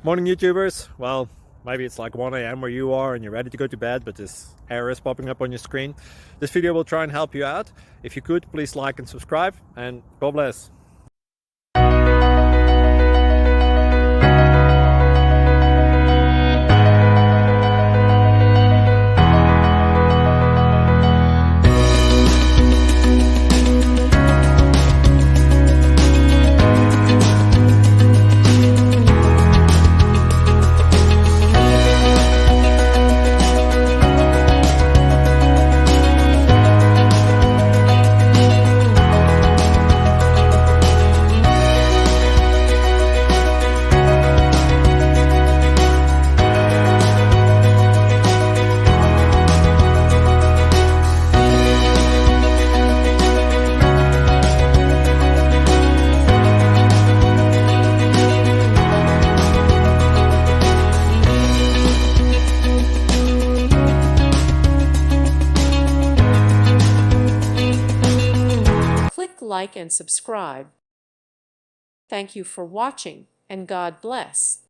Morning YouTubers. Well, maybe it's like 1 a.m. where you are and you're ready to go to bed, but this error is popping up on your screen. This video will try and help you out. If you could, please like and subscribe, and God bless. Click like and subscribe. Thank you for watching, and God bless.